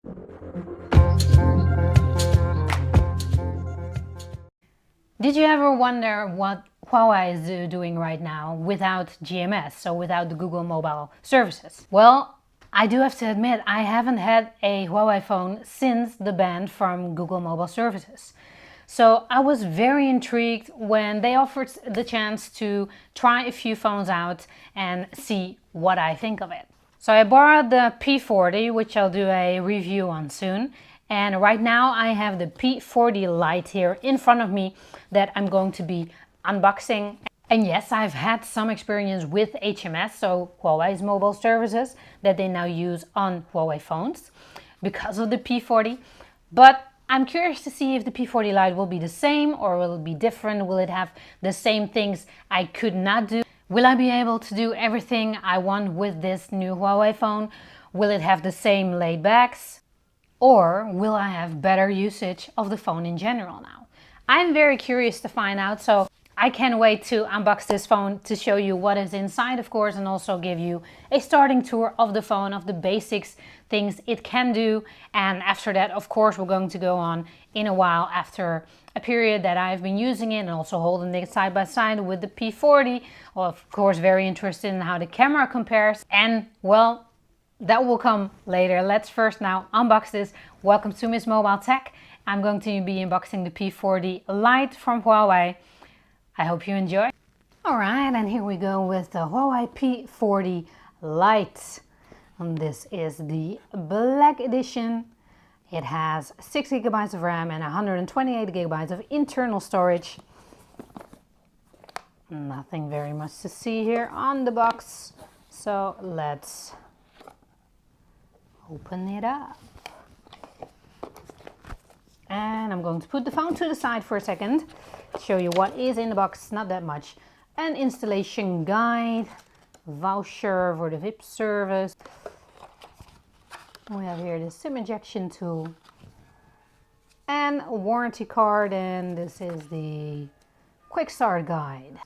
Did you ever wonder what Huawei is doing right now without GMS, so without the Google mobile services? Well, I do have to admit I haven't had a Huawei phone since the ban from Google mobile services. So I was very intrigued when they offered the chance to try a few phones out and see what I think of it. So I borrowed the P40, which I'll do a review on soon. And right now I have the P40 Lite here in front of me that I'm going to be unboxing. And yes, I've had some experience with HMS, so Huawei's mobile services that they now use on Huawei phones because of the P40. But I'm curious to see if the P40 Lite will be the same or will it be different? Will it have the same things I could not do? Will I be able to do everything I want with this new Huawei phone? Will it have the same laid backs? Or will I have better usage of the phone in general now? I'm very curious to find out, so I can't wait to unbox this phone to show you what is inside, of course, and also give you a starting tour of the phone, of the basics, things it can do. And after that, of course, we're going to go on in a while after a period that I've been using it and also holding it side by side with the P40. Well, of course, very interested in how the camera compares. And well, that will come later. Let's first now unbox this. Welcome to Miss Mobile Tech. I'm going to be unboxing the P40 Lite from Huawei. I hope you enjoy. Alright, and here we go with the Huawei P40 Lite. And this is the black edition. It has 6 GB of RAM and 128 GB of internal storage. Nothing very much to see here on the box. So let's open it up. And I'm going to put the phone to the side for a second, show you what is in the box, not that much. An installation guide, voucher for the VIP service. We have here the SIM injection tool and a warranty card, and this is the quick start guide.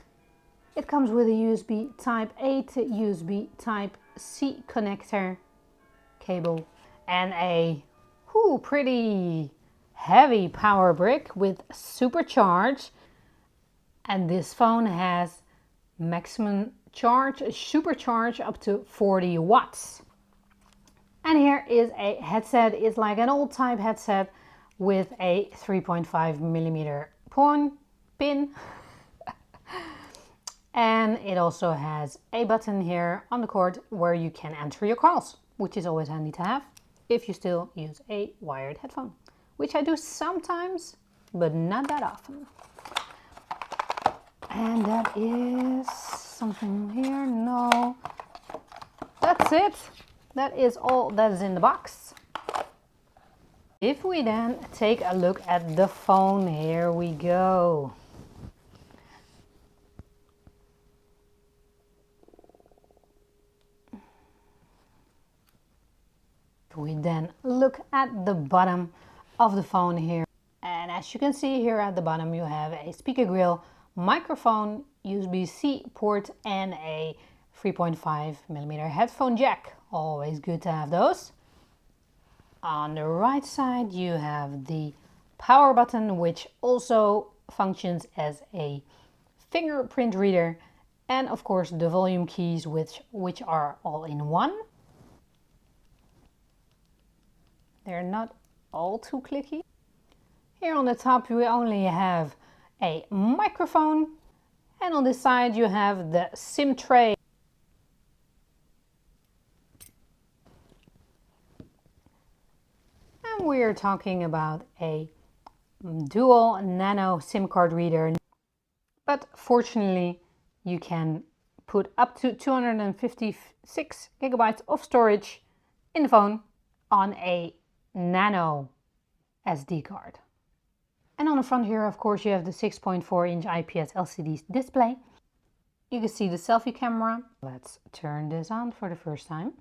It comes with a USB Type A to USB Type C connector cable and a pretty heavy power brick with supercharge. And this phone has maximum charge, supercharge up to 40 watts. And here is a headset. It's like an old type headset with a 3.5mm pin. And it also has a button here on the cord where you can enter your calls, which is always handy to have if you still use a wired headphone, which I do sometimes, but not that often. And that is something here. No, that's it. That is all that is in the box. If we then take a look at the phone, here we go. We then look at the bottom of the phone here, and as you can see here at the bottom you have a speaker grill, microphone, USB-C port and a 3.5mm headphone jack. Always good to have those. On the right side you have the power button, which also functions as a fingerprint reader, and of course the volume keys which are all in one. They're not all too clicky. Here on the top we only have a microphone, and on this side you have the SIM tray. And we're talking about a dual nano SIM card reader, but fortunately you can put up to 256 GB of storage in the phone on a nano SD card. And on the front here, of course, you have the 6.4-inch IPS LCD display. You can see the selfie camera. Let's turn this on for the first time.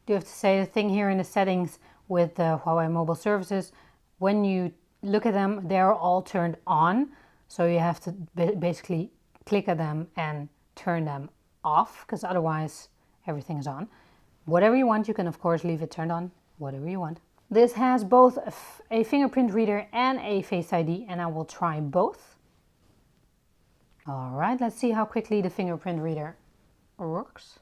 Do have to say the thing here in the settings with the Huawei mobile services, when you look at them, they're all turned on. So you have to basically click at them and turn them off, because otherwise everything is on. Whatever you want, you can of course leave it turned on, whatever you want. This has both a fingerprint reader and a Face ID, and I will try both. All right, let's see how quickly the fingerprint reader works.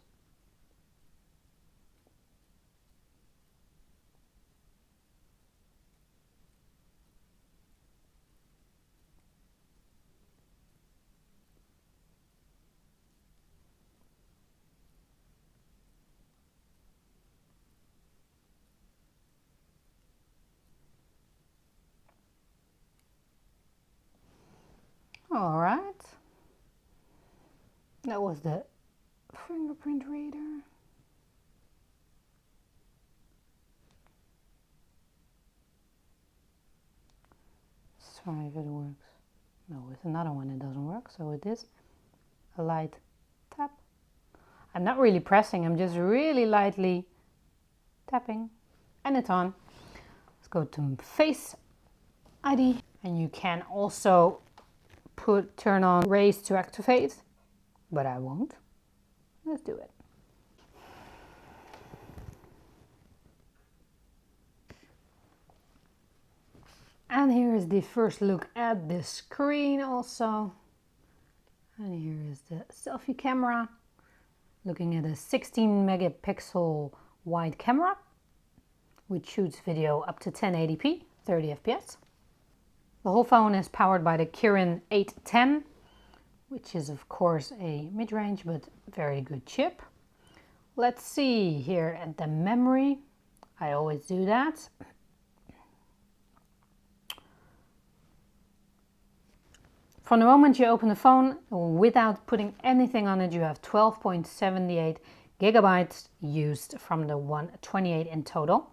All right, that was the fingerprint reader. Let's try if it works. No, with another one it doesn't work. So with this, a light tap. I'm not really pressing, I'm just really lightly tapping, and it's on. Let's go to Face ID, and you can also turn on raise to activate, but I won't. Let's do it. And here is the first look at the screen also. And here is the selfie camera, looking at a 16 megapixel wide camera, which shoots video up to 1080p, 30 fps. The whole phone is powered by the Kirin 810, which is of course a mid-range but very good chip. Let's see here at the memory. I always do that. From the moment you open the phone, without putting anything on it, you have 12.78 gigabytes used from the 128 in total.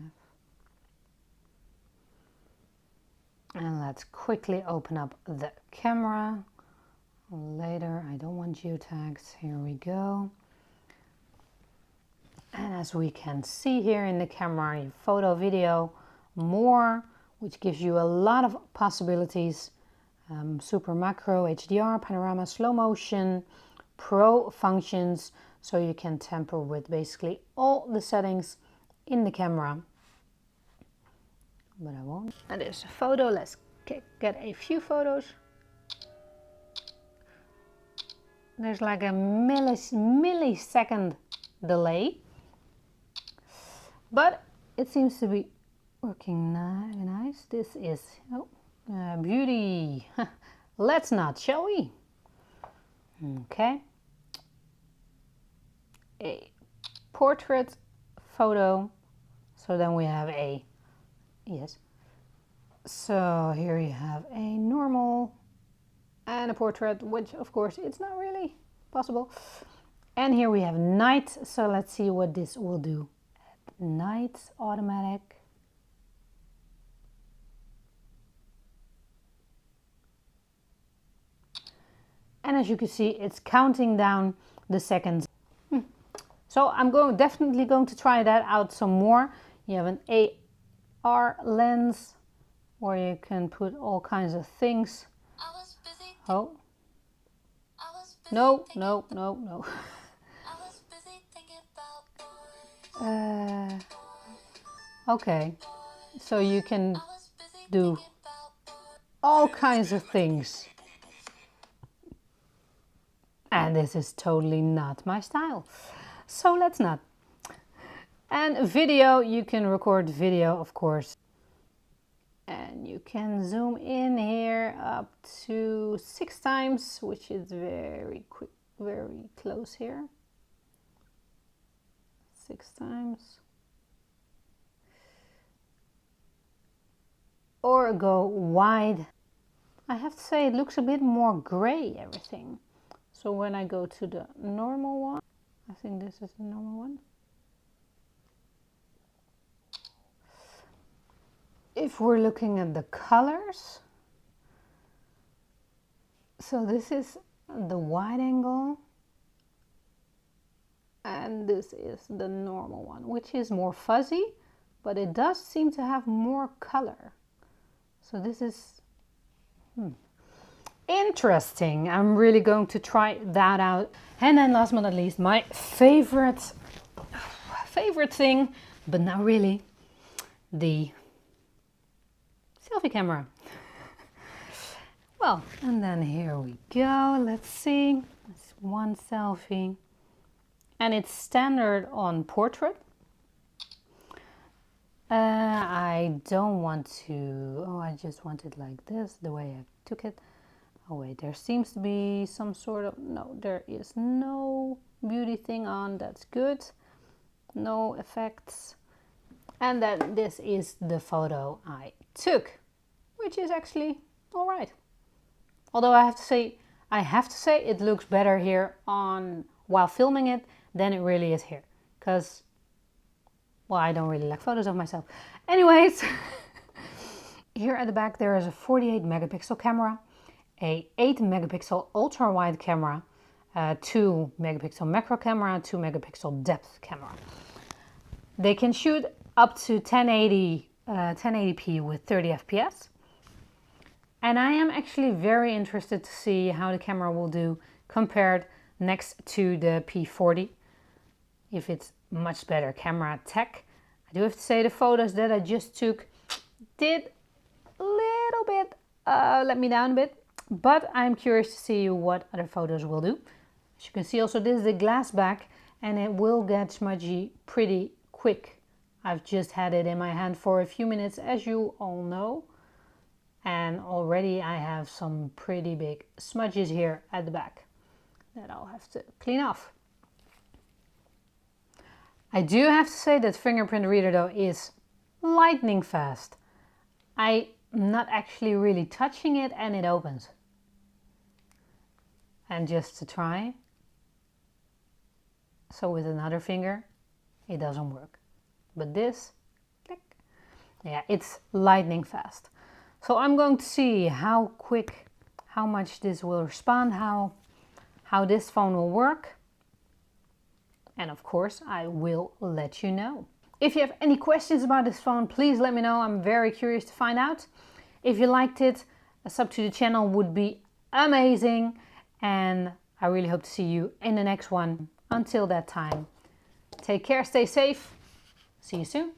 And let's quickly open up the camera. Later, I don't want geotags. Here we go. And as we can see here in the camera, you photo, video, more, which gives you a lot of possibilities. Super macro, HDR, panorama, slow motion, pro functions, so you can tamper with basically all the settings in the camera. But I won't. And there's a photo. Let's get a few photos. There's like a millisecond delay, but it seems to be working nice. This is beauty. Let's not, shall we? Okay. A portrait photo. So then we have a, yes. So here you have a normal and a portrait, which of course it's not really possible. And here we have night. So let's see what this will do. At night, automatic. And as you can see, it's counting down the seconds. So I'm definitely going to try that out some more. You have an AR lens where you can put all kinds of things. Oh. No. Okay. So you can do all kinds of things. And this is totally not my style. So let's not. And video, you can record video, of course. And you can zoom in here up to 6 times, which is very quick, very close here. 6 times. Or go wide. I have to say it looks a bit more gray, everything. So when I go to the normal one, I think this is the normal one. If we're looking at the colors, so this is the wide angle, and this is the normal one, which is more fuzzy, but it does seem to have more color. So this is, interesting. I'm really going to try that out. And then last but not least, my favorite thing, but not really, the selfie camera. Well, and then here we go. Let's see. It's one selfie. And it's standard on portrait. I don't want to, oh, I just want it like this, the way I took it. Oh wait, there seems to be some sort of, no, there is no beauty thing on, that's good. No effects. And then this is the photo I took, which is actually all right. Although I have to say it looks better here on while filming it than it really is here. Because, well, I don't really like photos of myself. Anyways, here at the back there is a 48 megapixel camera, a 8 megapixel ultra wide camera, 2 megapixel macro camera, 2 megapixel depth camera. They can shoot up to 1080p with 30 FPS. And I am actually very interested to see how the camera will do compared next to the P40. If it's much better camera tech. I do have to say the photos that I just took did a little bit let me down a bit. But I'm curious to see what other photos will do. As you can see also, this is the glass back and it will get smudgy pretty quick. I've just had it in my hand for a few minutes, as you all know. And already I have some pretty big smudges here at the back that I'll have to clean off. I do have to say that fingerprint reader though is lightning fast. I'm not actually really touching it and it opens. And just to try, so with another finger, it doesn't work. But this, click, yeah, it's lightning fast. So I'm going to see how quick, how much this will respond, how this phone will work. And of course, I will let you know. If you have any questions about this phone, please let me know. I'm very curious to find out. If you liked it, a sub to the channel would be amazing. And I really hope to see you in the next one. Until that time, take care, stay safe. See you soon.